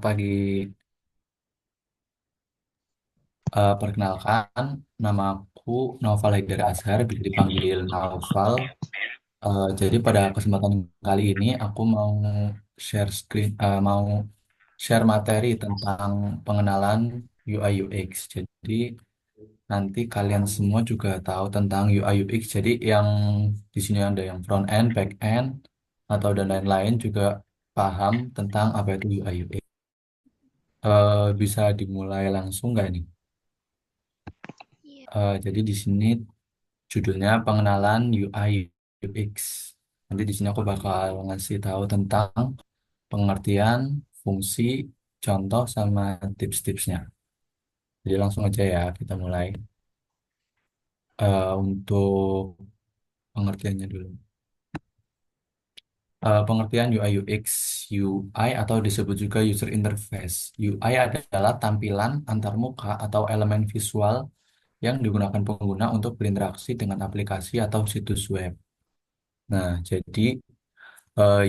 pagi. Perkenalkan, nama aku Naufal Haidar Azhar, bisa dipanggil Naufal. Jadi pada kesempatan kali ini aku mau mau share materi tentang pengenalan UI UX. Jadi nanti kalian semua juga tahu tentang UI UX. Jadi yang di sini ada yang front end, back end, atau dan lain-lain juga paham tentang apa itu UI UX. Bisa dimulai langsung nggak nih? Iya, Jadi di sini judulnya pengenalan UI UX. Nanti di sini aku bakal ngasih tahu tentang pengertian, fungsi, contoh sama tips-tipsnya. Jadi langsung aja ya kita mulai. Untuk pengertiannya dulu. Pengertian UI UX, UI atau disebut juga user interface. UI adalah tampilan antarmuka atau elemen visual yang digunakan pengguna untuk berinteraksi dengan aplikasi atau situs web. Nah, jadi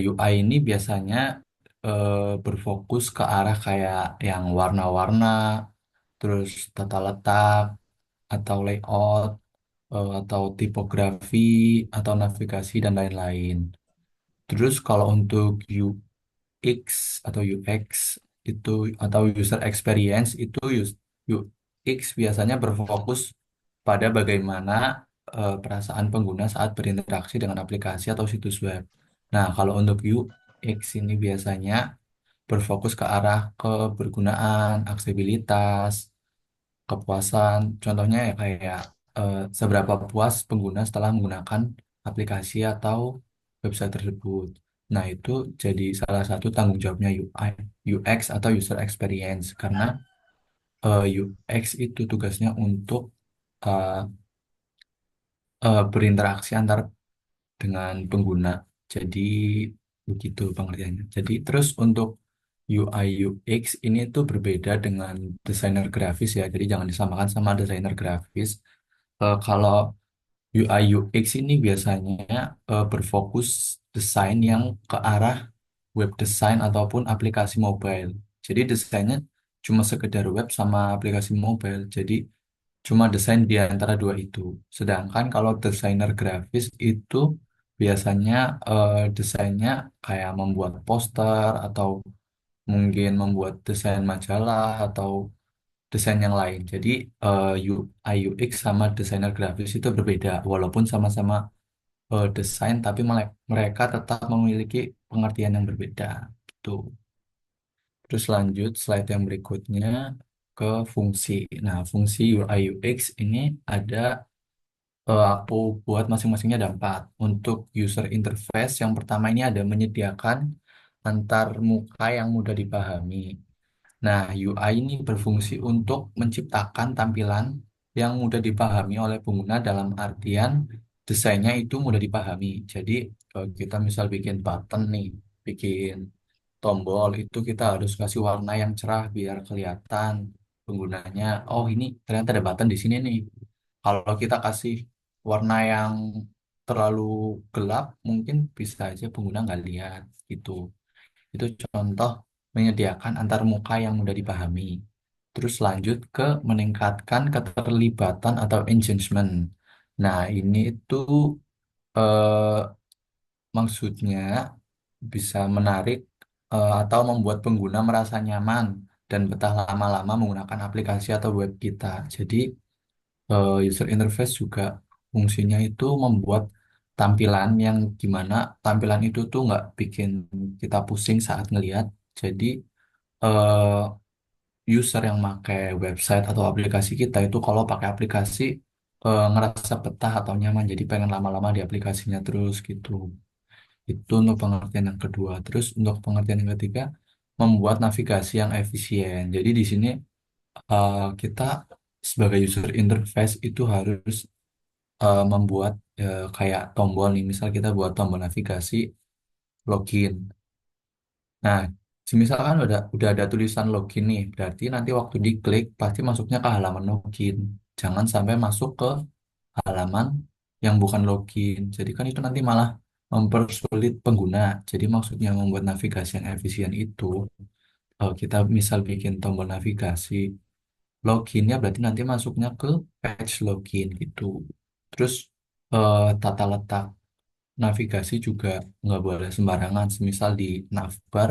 UI ini biasanya berfokus ke arah kayak yang warna-warna, terus tata letak, atau layout, atau tipografi, atau navigasi, dan lain-lain. Terus kalau untuk UX atau UX itu atau user experience itu UX biasanya berfokus pada bagaimana perasaan pengguna saat berinteraksi dengan aplikasi atau situs web. Nah, kalau untuk UX ini biasanya berfokus ke arah kebergunaan, aksesibilitas, kepuasan. Contohnya ya kayak seberapa puas pengguna setelah menggunakan aplikasi atau website tersebut. Nah, itu jadi salah satu tanggung jawabnya UI, UX atau user experience karena UX itu tugasnya untuk eh, berinteraksi antar dengan pengguna. Jadi begitu pengertiannya. Jadi terus untuk UI UX ini tuh berbeda dengan desainer grafis ya. Jadi jangan disamakan sama desainer grafis. Kalau UI UX ini biasanya berfokus desain yang ke arah web design ataupun aplikasi mobile. Jadi desainnya cuma sekedar web sama aplikasi mobile. Jadi cuma desain di antara dua itu. Sedangkan kalau desainer grafis itu biasanya desainnya kayak membuat poster atau mungkin membuat desain majalah atau desain yang lain. Jadi UI UX sama desainer grafis itu berbeda, walaupun sama-sama desain, tapi mereka tetap memiliki pengertian yang berbeda. Gitu. Terus lanjut slide yang berikutnya ke fungsi. Nah, fungsi UI UX ini ada aku buat masing-masingnya ada empat. Untuk user interface yang pertama ini ada menyediakan antar muka yang mudah dipahami. Nah, UI ini berfungsi untuk menciptakan tampilan yang mudah dipahami oleh pengguna dalam artian desainnya itu mudah dipahami. Jadi, kalau kita misal bikin button nih, bikin tombol itu kita harus kasih warna yang cerah biar kelihatan penggunanya. Oh, ini ternyata ada button di sini nih. Kalau kita kasih warna yang terlalu gelap, mungkin bisa aja pengguna nggak lihat gitu. Itu contoh menyediakan antar muka yang mudah dipahami. Terus lanjut ke meningkatkan keterlibatan atau engagement. Nah, ini itu maksudnya bisa menarik atau membuat pengguna merasa nyaman dan betah lama-lama menggunakan aplikasi atau web kita. Jadi, user interface juga fungsinya itu membuat tampilan yang gimana tampilan itu tuh nggak bikin kita pusing saat ngelihat. Jadi user yang pakai website atau aplikasi kita itu kalau pakai aplikasi ngerasa betah atau nyaman, jadi pengen lama-lama di aplikasinya terus gitu. Itu untuk pengertian yang kedua. Terus untuk pengertian yang ketiga, membuat navigasi yang efisien. Jadi di sini kita sebagai user interface itu harus membuat kayak tombol nih, misal kita buat tombol navigasi login. Nah, misalkan udah ada tulisan login nih, berarti nanti waktu diklik pasti masuknya ke halaman login. Jangan sampai masuk ke halaman yang bukan login. Jadi kan itu nanti malah mempersulit pengguna. Jadi maksudnya membuat navigasi yang efisien itu kita misal bikin tombol navigasi, loginnya berarti nanti masuknya ke page login gitu. Terus tata letak navigasi juga nggak boleh sembarangan. Misal di navbar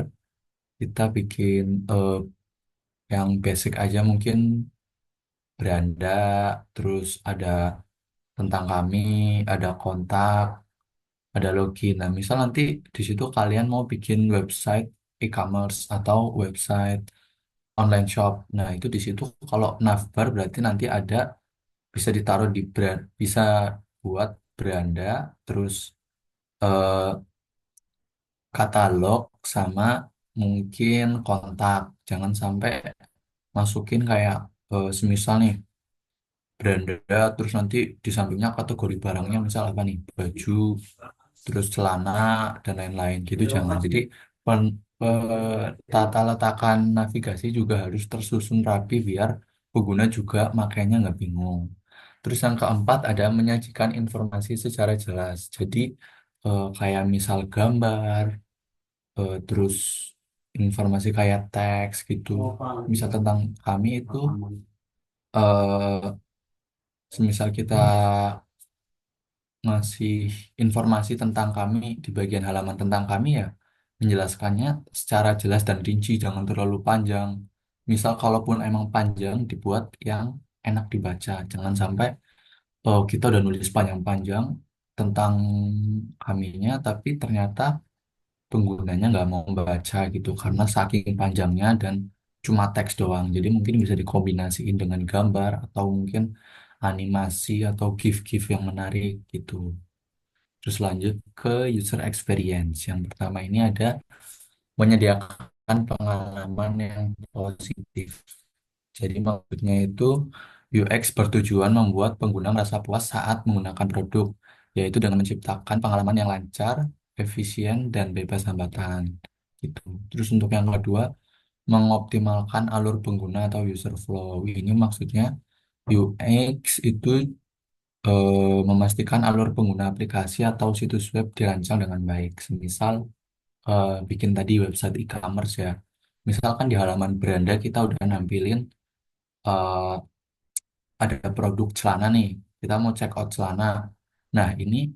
kita bikin yang basic aja mungkin beranda, terus ada tentang kami, ada kontak, ada login. Nah, misal nanti di situ kalian mau bikin website e-commerce atau website online shop. Nah, itu di situ kalau navbar berarti nanti ada bisa ditaruh di brand, bisa buat beranda, terus eh, katalog sama mungkin kontak. Jangan sampai masukin kayak semisal nih beranda, terus nanti di sampingnya kategori barangnya misal apa nih, baju, terus celana dan lain-lain gitu. Jangan. Jadi tata letakan navigasi juga harus tersusun rapi biar pengguna juga makainya nggak bingung. Terus yang keempat ada menyajikan informasi secara jelas. Jadi kayak misal gambar, terus informasi kayak teks gitu. Misal tentang kami itu, semisal kita ngasih informasi tentang kami di bagian halaman tentang kami ya, menjelaskannya secara jelas dan rinci, jangan terlalu panjang. Misal kalaupun emang panjang, dibuat yang enak dibaca. Jangan sampai kita udah nulis panjang-panjang tentang kaminya, tapi ternyata penggunanya nggak mau membaca gitu karena saking panjangnya dan cuma teks doang. Jadi mungkin bisa dikombinasiin dengan gambar atau mungkin animasi atau GIF-GIF yang menarik gitu. Terus lanjut ke user experience. Yang pertama ini ada menyediakan pengalaman yang positif. Jadi maksudnya itu UX bertujuan membuat pengguna merasa puas saat menggunakan produk, yaitu dengan menciptakan pengalaman yang lancar, efisien, dan bebas hambatan. Gitu. Terus untuk yang kedua, mengoptimalkan alur pengguna atau user flow. Ini maksudnya UX itu memastikan alur pengguna aplikasi atau situs web dirancang dengan baik. Semisal bikin tadi website e-commerce ya. Misalkan di halaman beranda kita udah nampilin eh, ada produk celana nih, kita mau check out celana. Nah, ini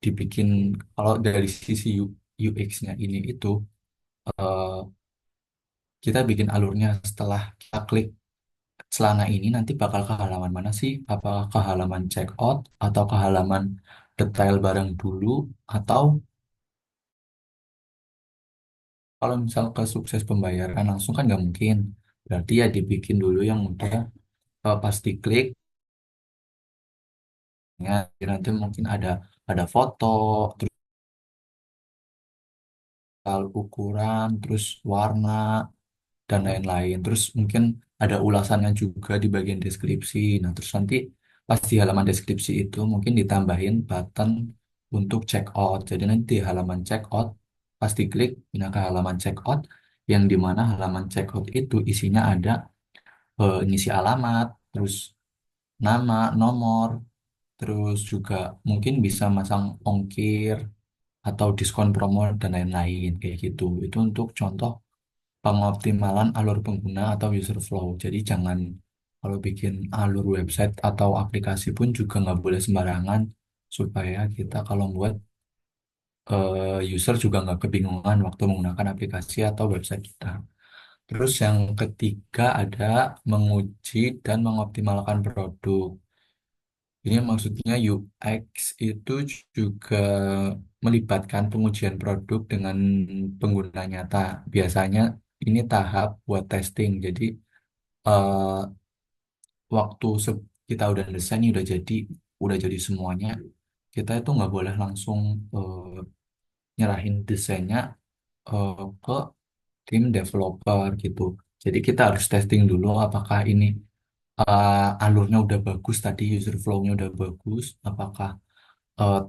dibikin kalau dari sisi UX-nya ini itu eh, kita bikin alurnya setelah kita klik celana ini nanti bakal ke halaman mana sih? Apakah ke halaman check out atau ke halaman detail barang dulu, atau kalau misal ke sukses pembayaran langsung kan nggak mungkin. Berarti ya dibikin dulu yang udah pasti klik ya, nanti mungkin ada foto, terus ukuran, terus warna dan lain-lain. Terus mungkin ada ulasannya juga di bagian deskripsi. Nah, terus nanti pas di halaman deskripsi itu mungkin ditambahin button untuk check out. Jadi nanti di halaman check out pas diklik pindah ke halaman check out, yang dimana halaman check out itu isinya ada ngisi alamat, terus nama, nomor, terus juga mungkin bisa masang ongkir atau diskon promo dan lain-lain kayak gitu. Itu untuk contoh pengoptimalan alur pengguna atau user flow. Jadi jangan kalau bikin alur website atau aplikasi pun juga nggak boleh sembarangan supaya kita kalau buat user juga nggak kebingungan waktu menggunakan aplikasi atau website kita. Terus yang ketiga ada menguji dan mengoptimalkan produk. Ini maksudnya UX itu juga melibatkan pengujian produk dengan pengguna nyata. Biasanya ini tahap buat testing. Jadi eh, waktu kita udah desain ini udah jadi semuanya, kita itu nggak boleh langsung nyerahin desainnya ke tim developer gitu. Jadi kita harus testing dulu apakah ini alurnya udah bagus tadi, user flow-nya udah bagus, apakah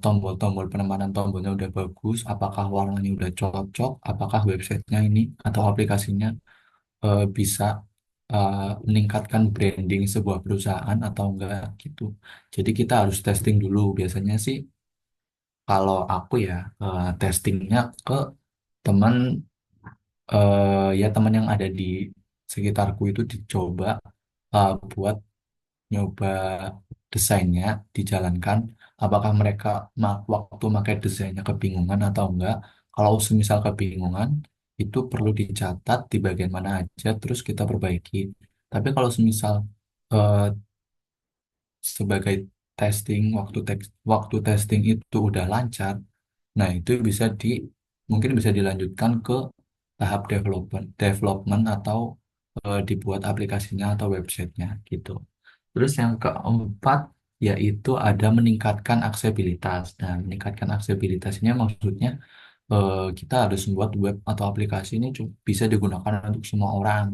tombol-tombol penempatan tombolnya udah bagus, apakah warnanya udah cocok, apakah websitenya ini atau aplikasinya bisa meningkatkan branding sebuah perusahaan atau enggak gitu. Jadi kita harus testing dulu. Biasanya sih kalau aku ya testingnya ke teman ya teman yang ada di sekitarku itu dicoba buat nyoba desainnya dijalankan. Apakah mereka waktu pakai desainnya kebingungan atau enggak? Kalau semisal kebingungan, itu perlu dicatat di bagian mana aja, terus kita perbaiki. Tapi kalau semisal eh, sebagai testing, waktu testing itu udah lancar, nah itu mungkin bisa dilanjutkan ke tahap development atau dibuat aplikasinya atau websitenya gitu. Terus yang keempat yaitu ada meningkatkan aksesibilitas. Nah, meningkatkan aksesibilitas ini maksudnya kita harus membuat web atau aplikasi ini bisa digunakan untuk semua orang.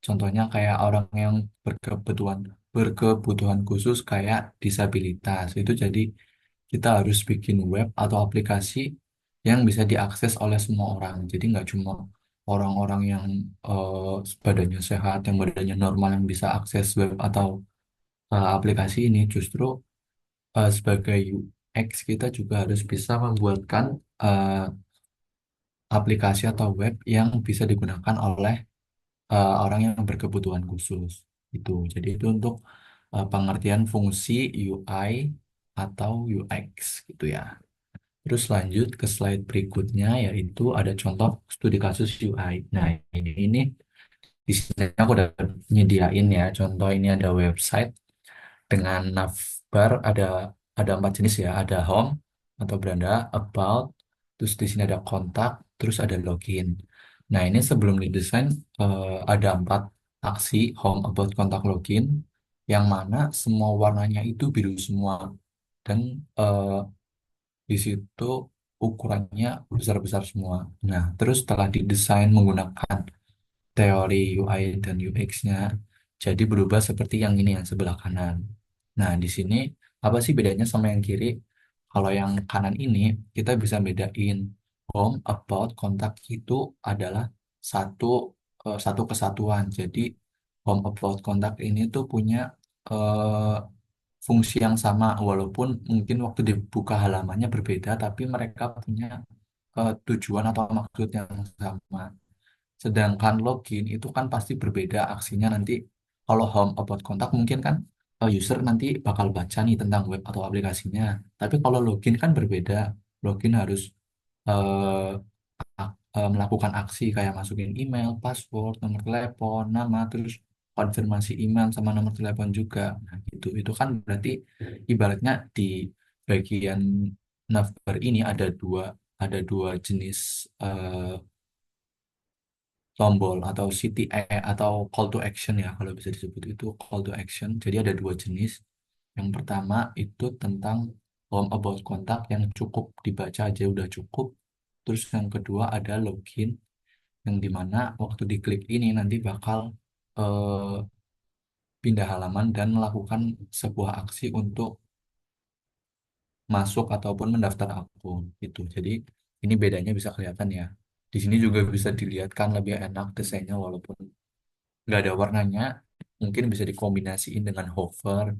Contohnya kayak orang yang berkebutuhan berkebutuhan khusus kayak disabilitas. Itu jadi kita harus bikin web atau aplikasi yang bisa diakses oleh semua orang. Jadi nggak cuma orang-orang yang badannya sehat, yang badannya normal yang bisa akses web atau aplikasi ini. Justru sebagai UX kita juga harus bisa membuatkan aplikasi atau web yang bisa digunakan oleh orang yang berkebutuhan khusus itu. Jadi itu untuk pengertian fungsi UI atau UX gitu ya. Terus lanjut ke slide berikutnya yaitu ada contoh studi kasus UI. Nah, ini di sini aku udah nyediain ya. Contoh ini ada website dengan navbar ada empat jenis ya, ada home atau beranda, about, terus di sini ada kontak, terus ada login. Nah ini sebelum didesain ada empat aksi home, about, kontak, login, yang mana semua warnanya itu biru semua dan di situ ukurannya besar-besar semua. Nah terus setelah didesain menggunakan teori UI dan UX-nya jadi berubah seperti yang ini yang sebelah kanan. Nah, di sini apa sih bedanya sama yang kiri? Kalau yang kanan ini kita bisa bedain home, about, kontak itu adalah satu satu kesatuan. Jadi home, about, kontak ini tuh punya eh, fungsi yang sama walaupun mungkin waktu dibuka halamannya berbeda, tapi mereka punya tujuan atau maksud yang sama. Sedangkan login itu kan pasti berbeda aksinya nanti. Kalau home about kontak mungkin kan user nanti bakal baca nih tentang web atau aplikasinya. Tapi kalau login kan berbeda. Login harus melakukan aksi kayak masukin email, password, nomor telepon, nama, terus konfirmasi email sama nomor telepon juga. Nah, itu kan berarti ibaratnya di bagian navbar ini ada dua jenis tombol atau CTA atau call to action ya kalau bisa disebut itu call to action. Jadi ada dua jenis. Yang pertama itu tentang home about kontak yang cukup dibaca aja udah cukup. Terus yang kedua ada login yang dimana waktu diklik ini nanti bakal eh, pindah halaman dan melakukan sebuah aksi untuk masuk ataupun mendaftar akun itu. Jadi ini bedanya bisa kelihatan ya. Di sini juga bisa dilihatkan lebih enak desainnya walaupun nggak ada warnanya, mungkin bisa dikombinasiin dengan hover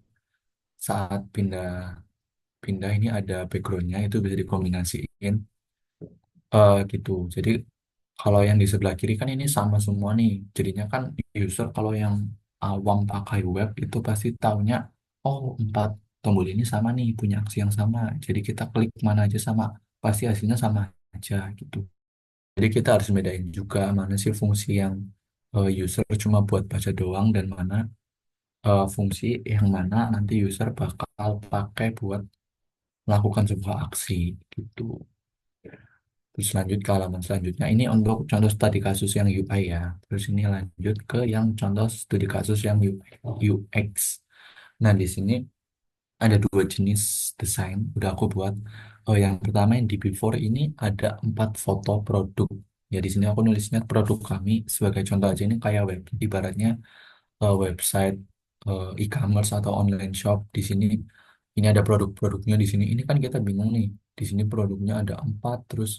saat pindah pindah ini ada backgroundnya itu bisa dikombinasiin gitu. Jadi kalau yang di sebelah kiri kan ini sama semua nih, jadinya kan user kalau yang awam pakai web itu pasti taunya oh empat tombol ini sama nih punya aksi yang sama, jadi kita klik mana aja sama pasti hasilnya sama aja gitu. Jadi kita harus bedain juga mana sih fungsi yang user cuma buat baca doang dan mana fungsi yang mana nanti user bakal pakai buat melakukan sebuah aksi gitu. Terus lanjut ke halaman selanjutnya. Ini untuk contoh studi kasus yang UI ya. Terus ini lanjut ke yang contoh studi kasus yang UX. Nah, di sini ada dua jenis desain. Udah aku buat. Oh, yang pertama yang di before ini ada 4 foto produk. Ya, di sini aku nulisnya produk kami sebagai contoh aja ini kayak web. Ibaratnya website e-commerce atau online shop di sini ini ada produk-produknya di sini ini kan kita bingung nih di sini produknya ada 4 terus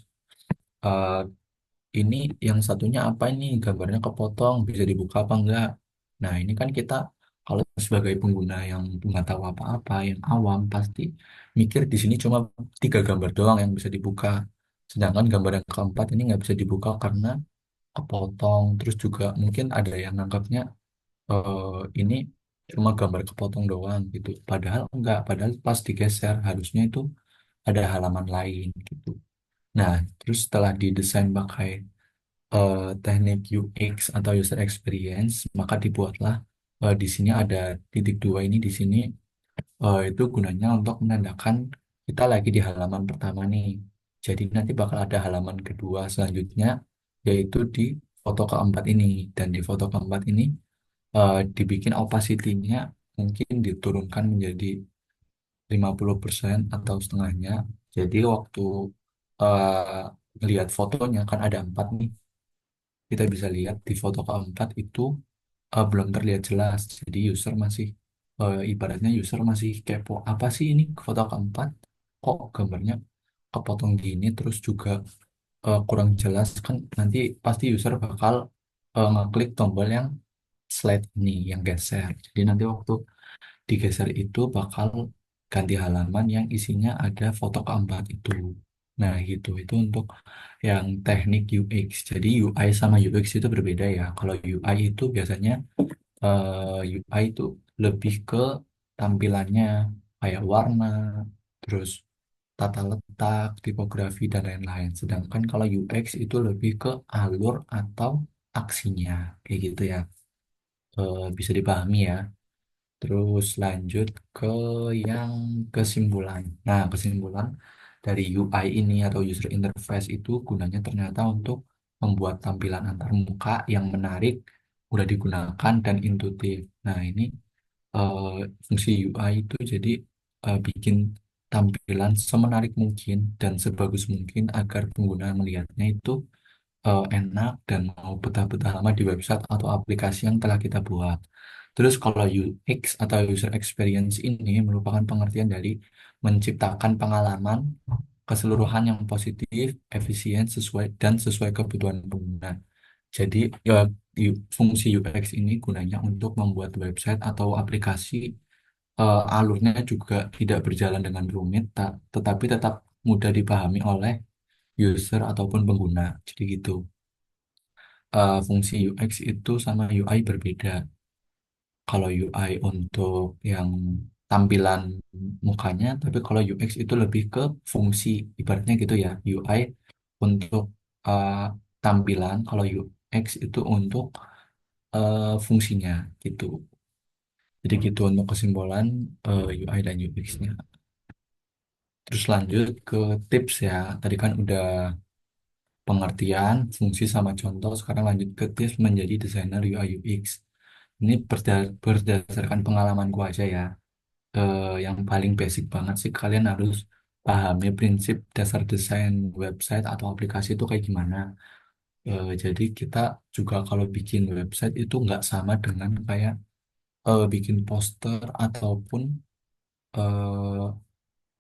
eh, ini yang satunya apa ini gambarnya kepotong bisa dibuka apa enggak. Nah ini kan kita kalau sebagai pengguna yang nggak tahu apa-apa yang awam pasti mikir di sini cuma 3 gambar doang yang bisa dibuka sedangkan gambar yang keempat ini nggak bisa dibuka karena kepotong, terus juga mungkin ada yang nganggapnya ini cuma gambar kepotong doang gitu. Padahal enggak, padahal pas digeser harusnya itu ada halaman lain gitu. Nah, terus setelah didesain pakai teknik UX atau user experience, maka dibuatlah di sini ada titik dua ini di sini itu gunanya untuk menandakan kita lagi di halaman pertama nih. Jadi nanti bakal ada halaman kedua selanjutnya yaitu di foto keempat ini dan di foto keempat ini dibikin opacity-nya mungkin diturunkan menjadi 50% atau setengahnya. Jadi waktu lihat fotonya kan ada empat nih. Kita bisa lihat di foto keempat itu belum terlihat jelas. Jadi user masih ibaratnya user masih kepo. Apa sih ini foto keempat? Kok gambarnya kepotong gini terus juga kurang jelas kan nanti pasti user bakal ngeklik tombol yang slide ini yang geser. Jadi nanti waktu digeser itu bakal ganti halaman yang isinya ada foto keempat itu. Nah, gitu. Itu untuk yang teknik UX. Jadi UI sama UX itu berbeda ya. Kalau UI itu biasanya UI itu lebih ke tampilannya kayak warna, terus tata letak, tipografi, dan lain-lain. Sedangkan kalau UX itu lebih ke alur atau aksinya. Kayak gitu ya. Bisa dipahami ya. Terus lanjut ke yang kesimpulan. Nah, kesimpulan dari UI ini atau user interface itu gunanya ternyata untuk membuat tampilan antar muka yang menarik, mudah digunakan dan intuitif. Nah, ini eh, fungsi UI itu jadi bikin tampilan semenarik mungkin dan sebagus mungkin agar pengguna melihatnya itu enak dan mau betah-betah lama di website atau aplikasi yang telah kita buat. Terus kalau UX atau user experience ini merupakan pengertian dari menciptakan pengalaman keseluruhan yang positif, efisien, sesuai kebutuhan pengguna. Jadi ya, fungsi UX ini gunanya untuk membuat website atau aplikasi alurnya juga tidak berjalan dengan rumit, tetapi tetap mudah dipahami oleh user ataupun pengguna. Jadi gitu. Fungsi UX itu sama UI berbeda. Kalau UI untuk yang tampilan mukanya, tapi kalau UX itu lebih ke fungsi, ibaratnya gitu ya. UI untuk uh, tampilan, kalau UX itu untuk fungsinya gitu. Jadi gitu untuk kesimpulan UI dan UX-nya. Terus lanjut ke tips ya. Tadi kan udah pengertian, fungsi sama contoh. Sekarang lanjut ke tips menjadi desainer UI UX. Ini berdasarkan pengalamanku aja ya. Yang paling basic banget sih kalian harus pahami prinsip dasar desain website atau aplikasi itu kayak gimana. Jadi kita juga kalau bikin website itu nggak sama dengan kayak bikin poster ataupun eh,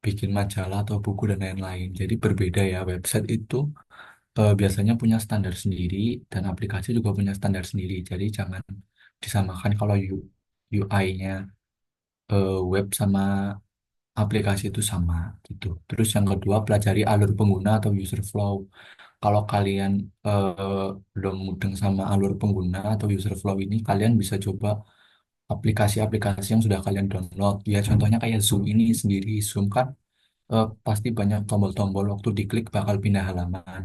bikin majalah atau buku dan lain-lain. Jadi berbeda ya website itu biasanya punya standar sendiri dan aplikasi juga punya standar sendiri. Jadi jangan disamakan kalau UI-nya web sama aplikasi itu sama gitu. Terus yang kedua, pelajari alur pengguna atau user flow. Kalau kalian belum mudeng sama alur pengguna atau user flow ini, kalian bisa coba aplikasi-aplikasi yang sudah kalian download. Ya, contohnya kayak Zoom ini sendiri. Zoom kan pasti banyak tombol-tombol waktu diklik bakal pindah halaman.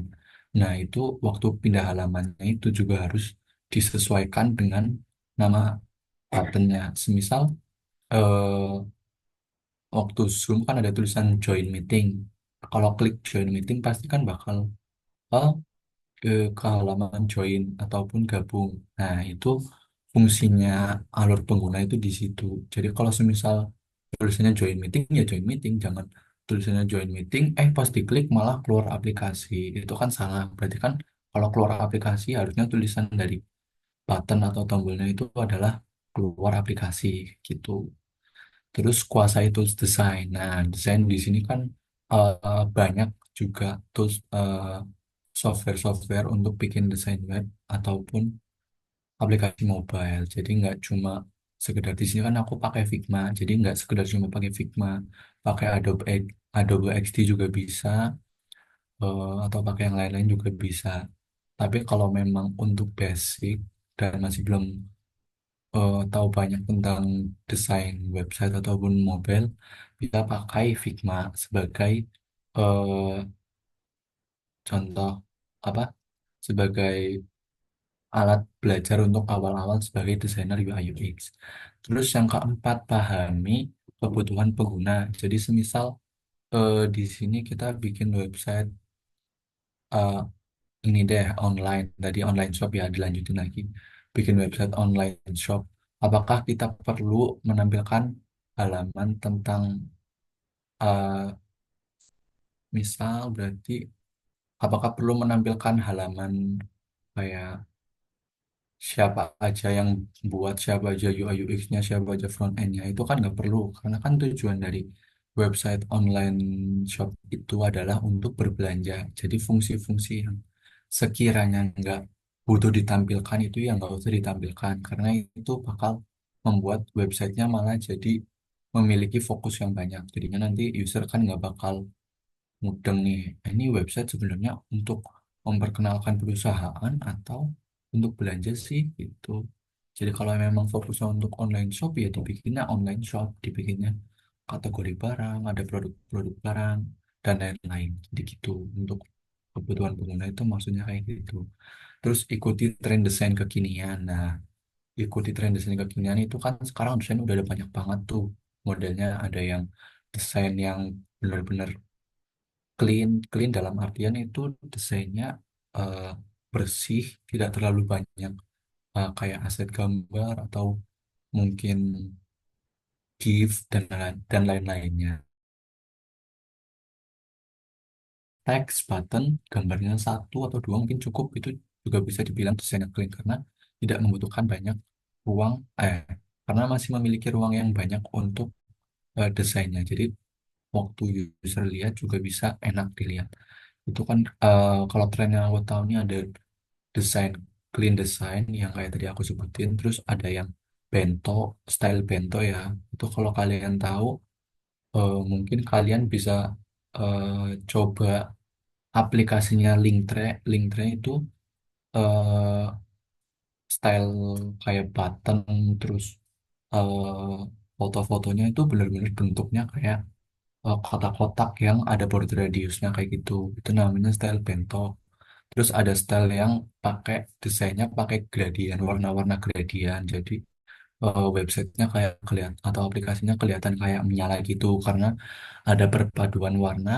Nah, itu waktu pindah halamannya itu juga harus disesuaikan dengan nama buttonnya. Semisal waktu Zoom kan ada tulisan join meeting. Kalau klik join meeting pasti kan bakal eh, ke halaman join ataupun gabung. Nah, itu fungsinya alur pengguna itu di situ. Jadi kalau semisal tulisannya join meeting ya join meeting, jangan tulisannya join meeting pas diklik malah keluar aplikasi. Itu kan salah. Berarti kan kalau keluar aplikasi harusnya tulisan dari button atau tombolnya itu adalah keluar aplikasi gitu. Terus kuasai tools desain. Nah, desain di sini kan banyak juga tools software-software untuk bikin desain web ataupun aplikasi mobile. Jadi nggak cuma sekedar di sini kan aku pakai Figma. Jadi nggak sekedar cuma pakai Figma, pakai Adobe XD juga bisa atau pakai yang lain-lain juga bisa. Tapi kalau memang untuk basic dan masih belum tahu banyak tentang desain website ataupun mobile, bisa pakai Figma sebagai eh, contoh apa? Sebagai alat belajar untuk awal-awal sebagai desainer UI UX. Terus yang keempat, pahami kebutuhan pengguna. Jadi semisal di sini kita bikin website eh, ini deh online, tadi online shop ya dilanjutin lagi. Bikin website online shop. Apakah kita perlu menampilkan halaman tentang misal berarti apakah perlu menampilkan halaman kayak siapa aja yang buat, siapa aja UI UX-nya, siapa aja front end-nya, itu kan nggak perlu karena kan tujuan dari website online shop itu adalah untuk berbelanja. Jadi fungsi-fungsi yang sekiranya nggak butuh ditampilkan itu yang nggak usah ditampilkan karena itu bakal membuat websitenya malah jadi memiliki fokus yang banyak. Jadinya nanti user kan nggak bakal mudeng nih. Ini website sebenarnya untuk memperkenalkan perusahaan atau untuk belanja sih gitu. Jadi kalau memang fokusnya untuk online shop ya dibikinnya online shop, dibikinnya kategori barang, ada produk-produk barang dan lain-lain. Jadi gitu untuk kebutuhan pengguna itu maksudnya kayak gitu. Terus ikuti tren desain kekinian. Nah, ikuti tren desain kekinian itu kan sekarang desain udah ada banyak banget tuh modelnya. Ada yang desain yang benar-benar clean, clean dalam artian itu desainnya eh, bersih, tidak terlalu banyak kayak aset gambar atau mungkin GIF dan lain-lainnya. Teks, button, gambarnya satu atau dua mungkin cukup, itu juga bisa dibilang desainnya clean karena tidak membutuhkan banyak ruang, karena masih memiliki ruang yang banyak untuk desainnya. Jadi waktu user lihat juga bisa enak dilihat. Itu kan kalau tren yang aku tahu ini ada desain clean design yang kayak tadi aku sebutin, terus ada yang bento, style bento ya. Itu kalau kalian tahu mungkin kalian bisa eh, coba aplikasinya Linktree. Linktree itu eh, style kayak button, terus eh, foto-fotonya itu benar-benar bentuknya kayak kotak-kotak yang ada border radiusnya kayak gitu. Itu namanya style bento. Terus ada style yang pakai desainnya pakai gradient, warna-warna gradient. Jadi websitenya kayak kelihatan atau aplikasinya kelihatan kayak menyala gitu karena ada perpaduan warna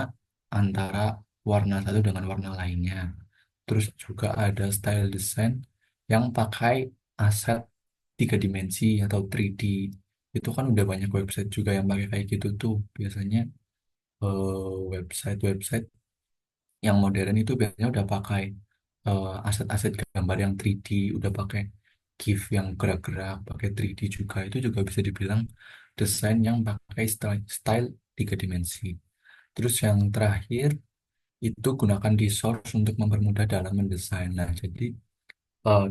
antara warna satu dengan warna lainnya. Terus juga ada style design yang pakai aset tiga dimensi atau 3D. Itu kan udah banyak website juga yang pakai kayak gitu tuh. Biasanya website-website yang modern itu biasanya udah pakai aset-aset gambar yang 3D, udah pakai GIF yang gerak-gerak, pakai 3D juga. Itu juga bisa dibilang desain yang pakai style tiga dimensi. Terus yang terakhir itu gunakan resource untuk mempermudah dalam mendesain. Nah, jadi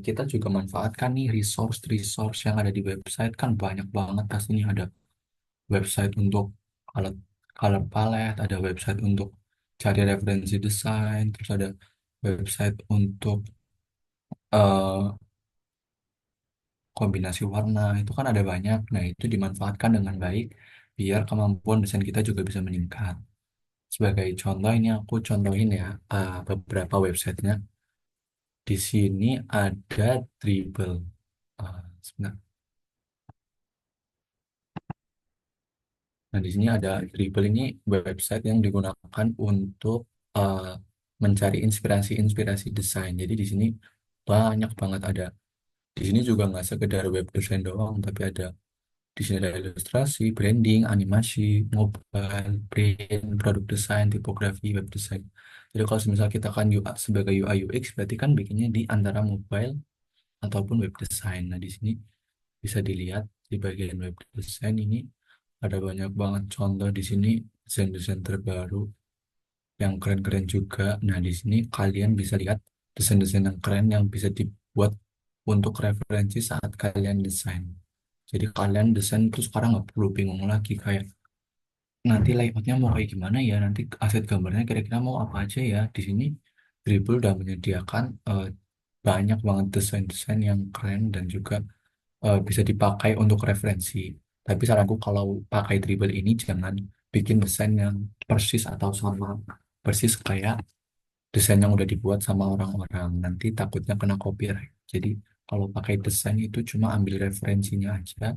kita juga manfaatkan nih resource-resource yang ada di website kan banyak banget pastinya ada website untuk color, color palette, ada website untuk cari referensi desain, terus ada website untuk eh, kombinasi warna, itu kan ada banyak. Nah, itu dimanfaatkan dengan baik biar kemampuan desain kita juga bisa meningkat. Sebagai contoh ini aku contohin ya beberapa websitenya. Di sini ada Dribble. Sebentar. Nah, di sini ada Dribble ini website yang digunakan untuk eh, mencari inspirasi-inspirasi desain. Jadi di sini banyak banget ada. Di sini juga nggak sekedar web design doang, tapi ada di sini ada ilustrasi, branding, animasi, mobile, print, produk desain, tipografi, web design. Jadi kalau misal kita kan UI, sebagai UI UX berarti kan bikinnya di antara mobile ataupun web design. Nah, di sini bisa dilihat di bagian web design ini ada banyak banget contoh di sini desain-desain terbaru yang keren-keren juga. Nah, di sini kalian bisa lihat desain-desain yang keren yang bisa dibuat untuk referensi saat kalian desain. Jadi kalian desain terus sekarang nggak perlu bingung lagi kayak nanti layoutnya mau kayak gimana ya, nanti aset gambarnya kira-kira mau apa aja ya. Di sini Dribble udah menyediakan banyak banget desain-desain yang keren dan juga bisa dipakai untuk referensi. Tapi saranku kalau pakai Dribble ini jangan bikin desain yang persis atau sama persis kayak desain yang udah dibuat sama orang-orang. Nanti takutnya kena copyright. Jadi kalau pakai desain itu cuma ambil referensinya aja,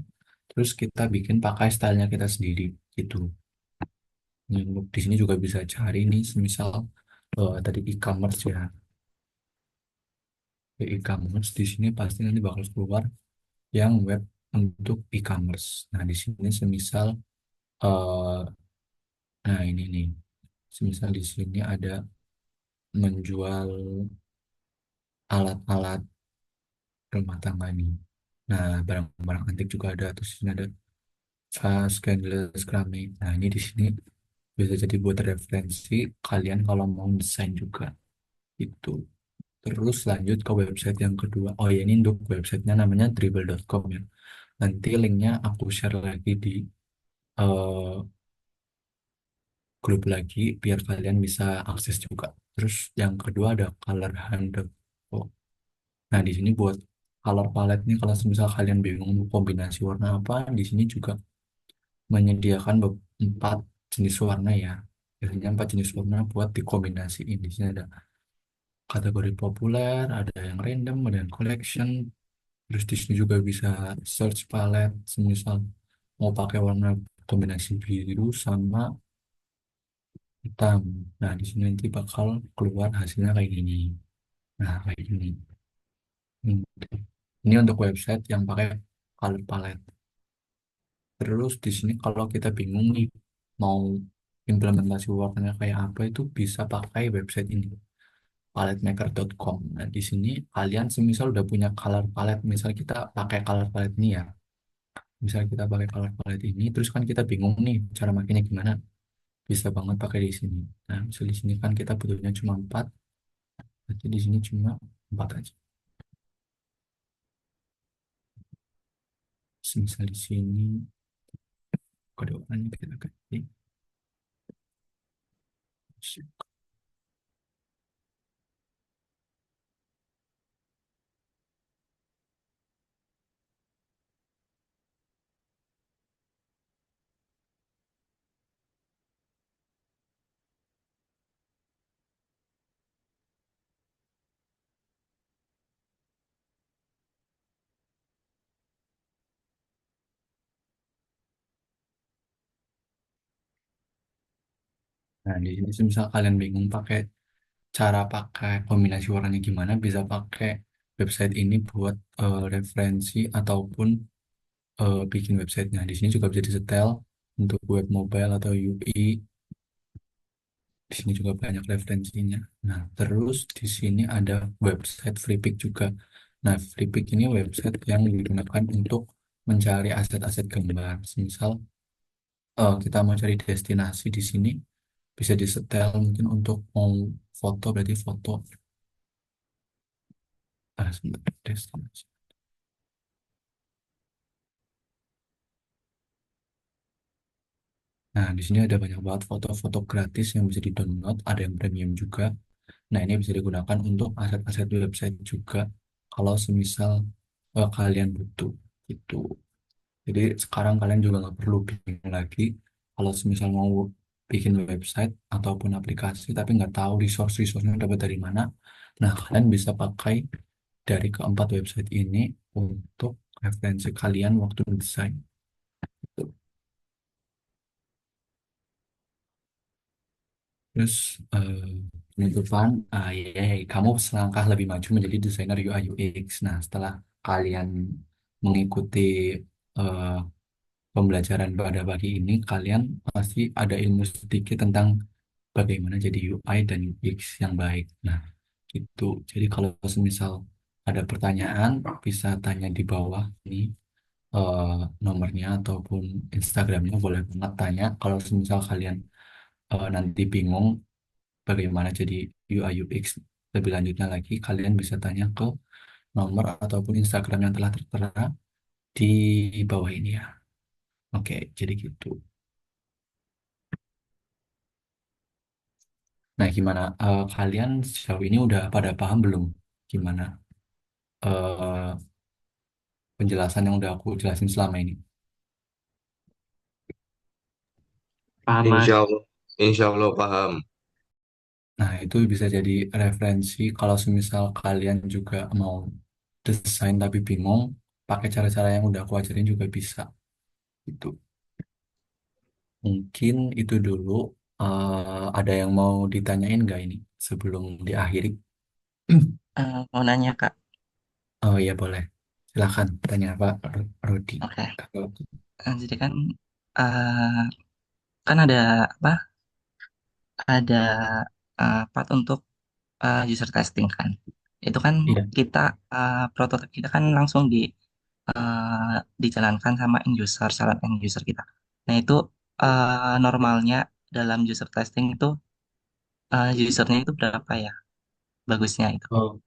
terus kita bikin pakai stylenya kita sendiri gitu. Nah, di sini juga bisa cari nih, semisal tadi e-commerce ya. Di e-commerce di sini pasti nanti bakal keluar yang web untuk e-commerce. Nah, di sini semisal eh nah ini nih, semisal di sini ada menjual alat-alat rumah tangga nih. Nah, barang-barang antik juga ada. Terus di sini ada vas, candles, keramik. Nah, ini di sini bisa jadi buat referensi kalian kalau mau desain juga itu. Terus lanjut ke website yang kedua. Oh ya, ini untuk websitenya namanya dribble.com ya. Nanti linknya aku share lagi di eh, grup lagi biar kalian bisa akses juga. Terus yang kedua ada color handle. Oh, nah, di sini buat color palette nih kalau misal kalian bingung mau kombinasi warna apa, di sini juga menyediakan 4 jenis warna ya. Biasanya 4 jenis warna buat dikombinasiin. Di sini ada kategori populer, ada yang random, ada yang collection. Terus di sini juga bisa search palette, semisal mau pakai warna kombinasi biru sama hitam. Nah, di sini nanti bakal keluar hasilnya kayak gini. Nah, kayak gini. Hmm. Ini untuk website yang pakai color palette. Terus di sini kalau kita bingung nih mau implementasi warnanya kayak apa itu bisa pakai website ini paletmaker.com. Nah, di sini kalian semisal udah punya color palette, misal kita pakai color palette ini ya. Misal kita pakai color palette ini, terus kan kita bingung nih cara makainya gimana. Bisa banget pakai di sini. Nah, misal di sini kan kita butuhnya cuma 4, berarti di sini cuma 4 aja. Misal di sini kode warnanya kita ganti. Nah, di sini misal kalian bingung cara pakai kombinasi warnanya gimana, bisa pakai website ini buat referensi ataupun bikin websitenya. Di sini juga bisa disetel untuk web mobile atau UI. Di sini juga banyak referensinya. Nah, terus di sini ada website Freepik juga. Nah, Freepik ini website yang digunakan untuk mencari aset-aset gambar. Misal kita mau cari destinasi di sini, bisa disetel mungkin untuk mau foto, berarti foto. Sebentar, destinasi. Nah, di sini ada banyak banget foto-foto gratis yang bisa di-download, ada yang premium juga. Nah, ini bisa digunakan untuk aset-aset website juga kalau semisal kalian butuh itu. Jadi sekarang kalian juga nggak perlu bingung lagi kalau semisal mau bikin website ataupun aplikasi tapi nggak tahu resource-resource-nya dapat dari mana. Nah, kalian bisa pakai dari keempat website ini untuk referensi kalian waktu desain. Terus penutupan, kamu selangkah lebih maju menjadi desainer UI UX. Nah, setelah kalian mengikuti eh, pembelajaran pada pagi ini, kalian pasti ada ilmu sedikit tentang bagaimana jadi UI dan UX yang baik. Nah, gitu. Jadi kalau semisal ada pertanyaan, bisa tanya di bawah ini eh, nomornya ataupun Instagramnya boleh banget tanya. Kalau semisal kalian nanti bingung bagaimana jadi UI UX lebih lanjutnya lagi, kalian bisa tanya ke nomor ataupun Instagram yang telah tertera di bawah ini ya. Oke, jadi gitu. Nah, gimana? Kalian sejauh ini udah pada paham belum? Gimana? eh, penjelasan yang udah aku jelasin selama ini. Paham Insya Mas. Allah, insya Allah paham. Nah, itu bisa jadi referensi kalau semisal kalian juga mau desain tapi bingung, pakai cara-cara yang udah aku ajarin juga bisa. Itu mungkin itu dulu. Ada yang mau ditanyain nggak ini sebelum diakhiri? Mau nanya Kak. Oh iya boleh. Silakan tanya Pak Rudi. Oke. Kalau Jadi kan eh, kan ada apa? Ada part untuk user testing kan. Itu kan iya. kita prototipe kita kan langsung dijalankan sama end user, calon end user kita. Nah itu normalnya dalam user testing itu usernya itu berapa ya? Bagusnya itu. Oh,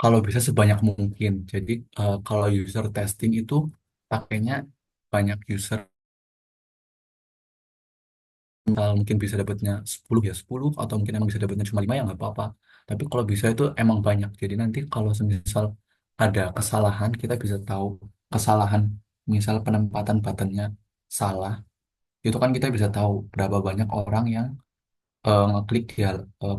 kalau bisa sebanyak mungkin. Jadi kalau user testing itu pakainya banyak user. Kalau mungkin bisa dapatnya 10 ya 10 atau mungkin emang bisa dapatnya cuma 5 ya nggak apa-apa. Tapi kalau bisa itu emang banyak. Jadi nanti kalau semisal ada kesalahan kita bisa tahu kesalahan misal penempatan buttonnya salah. Itu kan kita bisa tahu berapa banyak orang yang ngeklik di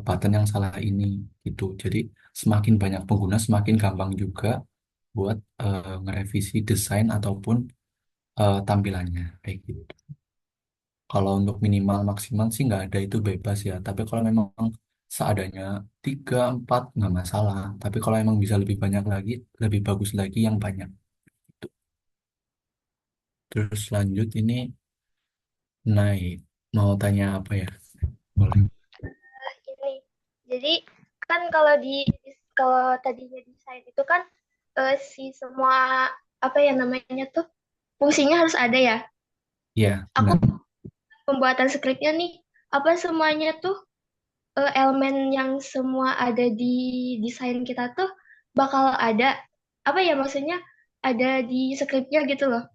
button yang salah ini gitu. Jadi semakin banyak pengguna semakin gampang juga buat ngerevisi desain ataupun tampilannya kayak gitu. Kalau untuk minimal maksimal sih nggak ada itu bebas ya. Tapi kalau memang seadanya 3 4 nggak masalah. Tapi kalau emang bisa lebih banyak lagi, lebih bagus lagi yang banyak. Gitu. Terus lanjut ini naik. Mau tanya apa ya? Boleh. Ini. Jadi kan kalau tadinya desain itu kan si semua apa ya namanya tuh fungsinya harus ada ya. Ya, Aku benar. pembuatan skripnya nih apa semuanya tuh elemen yang semua ada di desain kita tuh bakal ada apa ya maksudnya ada di skripnya gitu loh.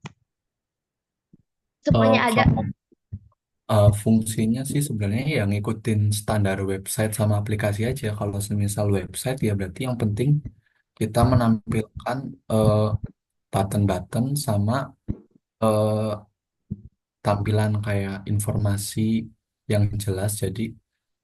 Semuanya ada. Kalau fungsinya sih sebenarnya ya ngikutin standar website sama aplikasi aja. Kalau semisal website ya berarti yang penting kita menampilkan eh, button-button sama eh, tampilan kayak informasi yang jelas. Jadi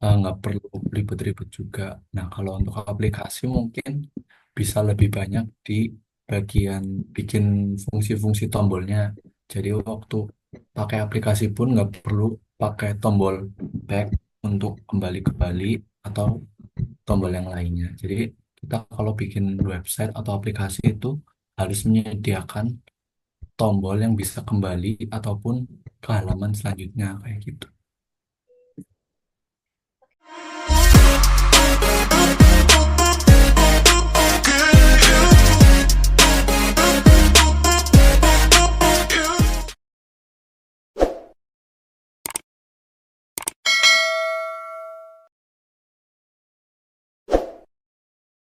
nggak perlu ribet-ribet juga. Nah, kalau untuk aplikasi mungkin bisa lebih banyak di bagian bikin fungsi-fungsi tombolnya. Jadi waktu pakai aplikasi pun nggak perlu pakai tombol back untuk kembali ke Bali atau tombol yang lainnya. Jadi kita kalau bikin website atau aplikasi itu harus menyediakan tombol yang bisa kembali ataupun ke halaman selanjutnya kayak gitu.